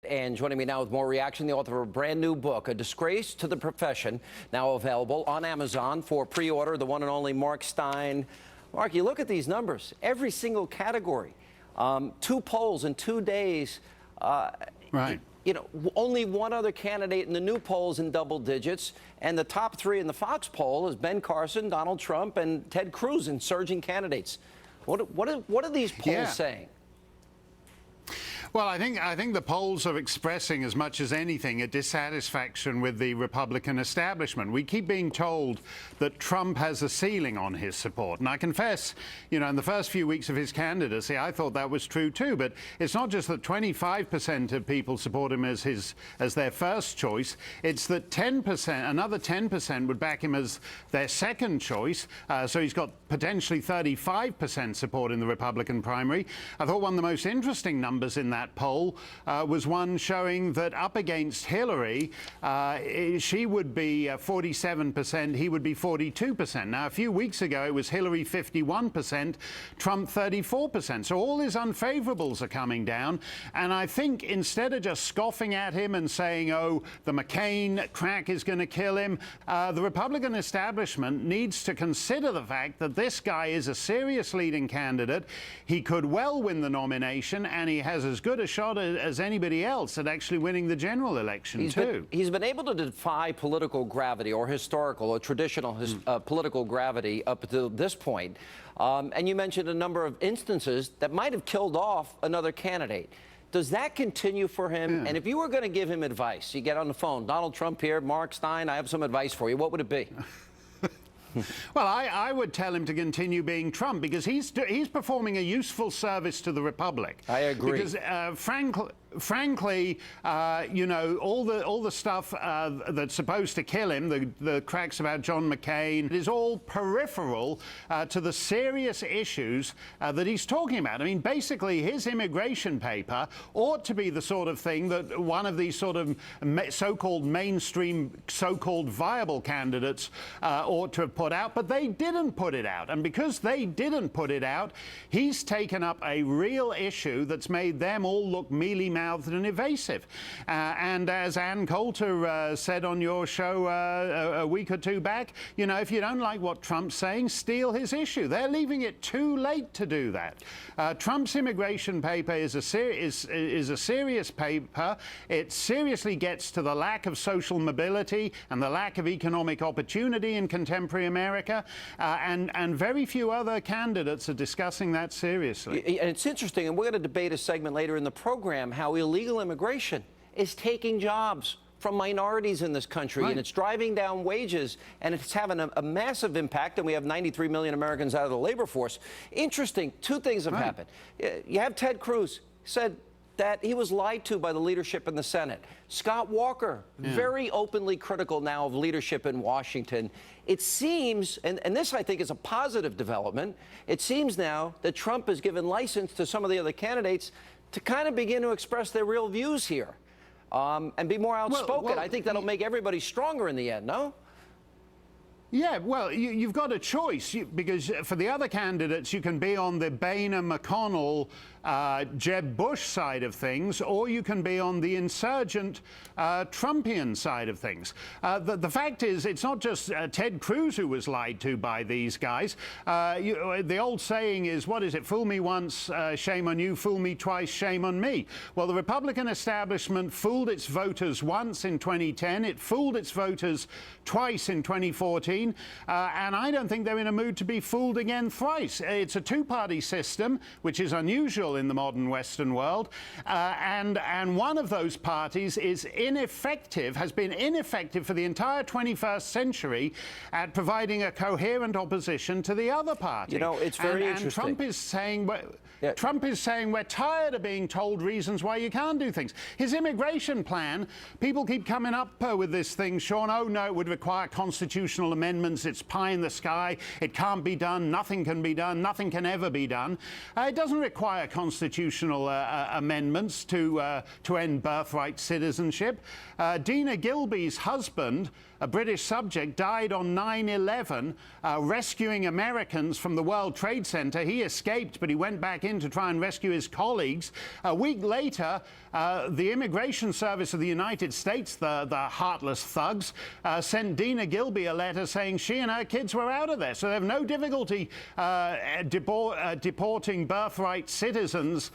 And joining me now with more reaction, the author of a brand new book, A Disgrace to the Profession, now available on Amazon for pre-order, the one and only Mark Steyn. Mark, you look at these numbers, every single category, 2 polls in 2 days. Right. You know, only one other candidate in the new polls in double digits, and the top 3 in the Fox poll is Ben Carson, Donald Trump, and Ted Cruz, insurgent candidates. What are these polls saying? Well, I think the polls are expressing as much as anything a dissatisfaction with the Republican establishment. We keep being told that Trump has a ceiling on his support. And I confess, you know, in the first few weeks of his candidacy, I thought that was true too. But it's not just that 25% of people support him as their first choice. It's that 10%, another 10% would back him as their second choice. So he's got potentially 35% support in the Republican primary. I thought one of the most interesting numbers in that poll was one showing that up against Hillary, she would be 47%, he would be 42%. Now, a few weeks ago, it was Hillary 51%, Trump 34%. So all his unfavorables are coming down. And I think instead of just scoffing at him and saying, oh, the McCain crack is going to kill him, the Republican establishment needs to consider the fact that this guy is a serious leading candidate. He could well win the nomination, and he has as good a shot as anybody else at actually winning the general election, He's been able to defy political gravity, or historical or traditional political gravity up to this point. And you mentioned a number of instances that might have killed off another candidate. Does that continue for him? And if you were going to give him advice, you get on the phone, Donald Trump here, Mark Steyn, I have some advice for you. What would it be? Well, I would tell him to continue being Trump, because he's performing a useful service to the Republic. I agree. Because frankly, you know, all the stuff that's supposed to kill him, the cracks about John McCain, is all peripheral to the serious issues that he's talking about. I mean, basically, his immigration paper ought to be the sort of thing that one of these sort of so-called mainstream, so-called viable candidates ought to have put out, but they didn't put it out. And because they didn't put it out, he's taken up a real issue that's made them all look mealy-mouthed and evasive. And as Ann Coulter said on your show a week or 2 back, you know, if you don't like what Trump's saying, steal his issue. They're leaving it too late to do that. Trump's immigration paper is a serious paper. It seriously gets to the lack of social mobility and the lack of economic opportunity in contemporary America, and very few other candidates are discussing that seriously. And it's interesting, and we're going to debate a segment later in the program, how illegal immigration is taking jobs from minorities in this country, and it's driving down wages, and it's having a massive impact, and we have 93 million Americans out of the labor force. Interesting, 2 things have happened. You have Ted Cruz said that he was lied to by the leadership in the Senate. Scott Walker, very openly critical now of leadership in Washington. It seems, and this I think is a positive development, it seems now that Trump has given license to some of the other candidates to kind of begin to express their real views here and be more outspoken. I think that'll make everybody stronger in the end, no? Yeah, well, you've got a choice, because for the other candidates, you can be on the Boehner, McConnell, Jeb Bush side of things, or you can be on the insurgent Trumpian side of things. The fact is, it's not just Ted Cruz who was lied to by these guys. The old saying is, what is it? Fool me once, shame on you. Fool me twice, shame on me. Well, the Republican establishment fooled its voters once in 2010. It fooled its voters twice in 2014. And I don't think they're in a mood to be fooled again thrice. It's a 2-party system, which is unusual in the modern Western world. And one of those parties is ineffective, has been ineffective for the entire 21st century at providing a coherent opposition to the other party. You know, it's very interesting. And Trump is saying we're tired of being told reasons why you can't do things. His immigration plan, people keep coming up with this thing, Sean, oh no, it would require constitutional amendment. amendments. It's pie in the sky. It can't be done. Nothing can be done. Nothing can ever be done. It doesn't require constitutional amendments to end birthright citizenship. Dina Gilby's husband, a British subject, died on 9/11 rescuing Americans from the World Trade Center. He escaped, but he went back in to try and rescue his colleagues. A week later, the Immigration Service of the United States, the heartless thugs, sent Dina Gilby a letter saying she and her kids were out of there. So they have no difficulty deporting birthright citizens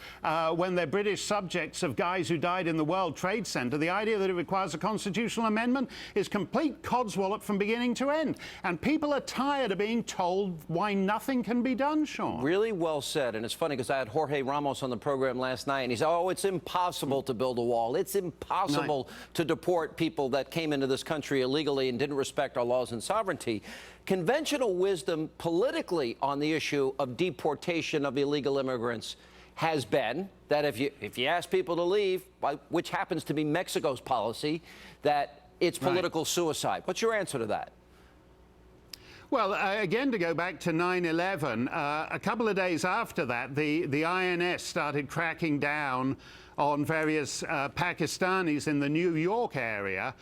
when they're British subjects of guys who died in the World Trade Center. The idea that it requires a constitutional amendment is complete codswallop from beginning to end. And people are tired of being told why nothing can be done, Sean. Really well said. And it's funny because I had Jorge Ramos on the program last night, and he said, oh, it's impossible to build a wall. It's impossible to deport people that came into this country illegally and didn't respect our laws and sovereignty. Conventional wisdom politically on the issue of deportation of illegal immigrants has been that if you ask people to leave, which happens to be Mexico's policy, that it's political suicide. What's your answer to that? Well, again, to go back to 9/11, a couple of days after that, the INS started cracking down on various Pakistanis in the New York area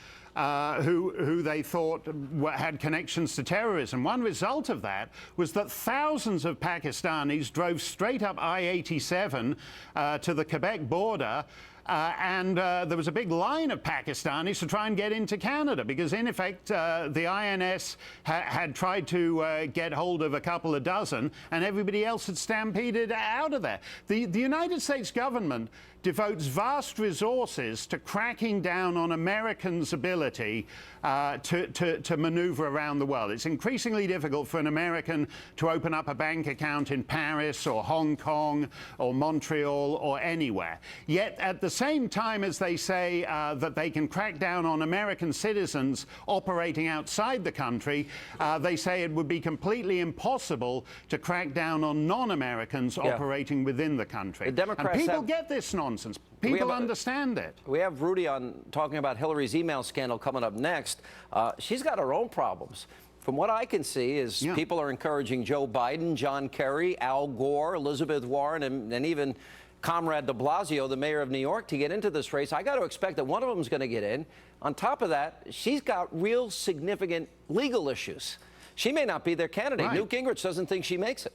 who they thought had connections to terrorism. One result of that was that thousands of Pakistanis drove straight up I-87 to the Quebec border. And there was a big line of Pakistanis to try and get into Canada because, in effect, the INS had tried to get hold of a couple of dozen, and everybody else had stampeded out of there. The United States government devotes vast resources to cracking down on Americans' ability to maneuver around the world. It's increasingly difficult for an American to open up a bank account in Paris or Hong Kong or Montreal or anywhere. Yet at the same time as they say that they can crack down on American citizens operating outside the country, they say it would be completely impossible to crack down on non-Americans operating within the country. The Democrats and people get this nonsense. People understand it. We have Rudy on talking about Hillary's email scandal coming up next. She's got her own problems. From what I can see is people are encouraging Joe Biden, John Kerry, Al Gore, Elizabeth Warren, and even Comrade de Blasio, the mayor of New York, to get into this race. I got to expect that one of them is going to get in. On top of that, she's got real significant legal issues. She may not be their candidate. Right. Newt Gingrich doesn't think she makes it.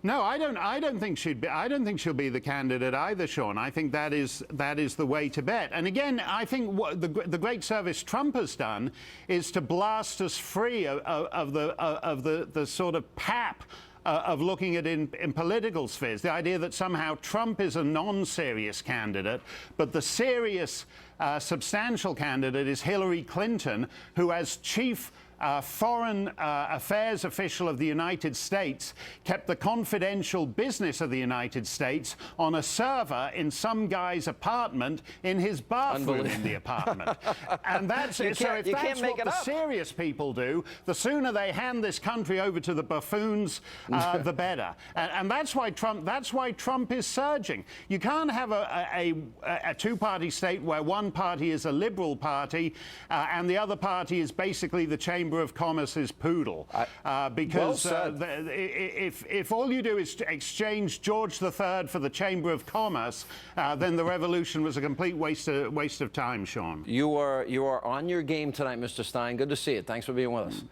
No, I don't think she'd be. I don't think she'll be the candidate either, Sean. I think that is the way to bet. And again, I think what the great service Trump has done is to blast us free of the sort of pap of looking at in political spheres. The idea that somehow Trump is a non-serious candidate, but the serious, substantial candidate is Hillary Clinton, who as chief foreign affairs official of the United States kept the confidential business of the United States on a server in some guy's apartment in his bathroom in the apartment. And that's it. So if that's what the serious people do, the sooner they hand this country over to the buffoons, the better. And that's why Trump is surging. You can't have a two-party state where one party is a liberal party and the other party is basically the Chamber of Commerce's poodle, because if all you do is exchange George III for the Chamber of Commerce, then the revolution was a complete waste of time, Sean. You are on your game tonight, Mr. Steyn. Good to see you. Thanks for being with us.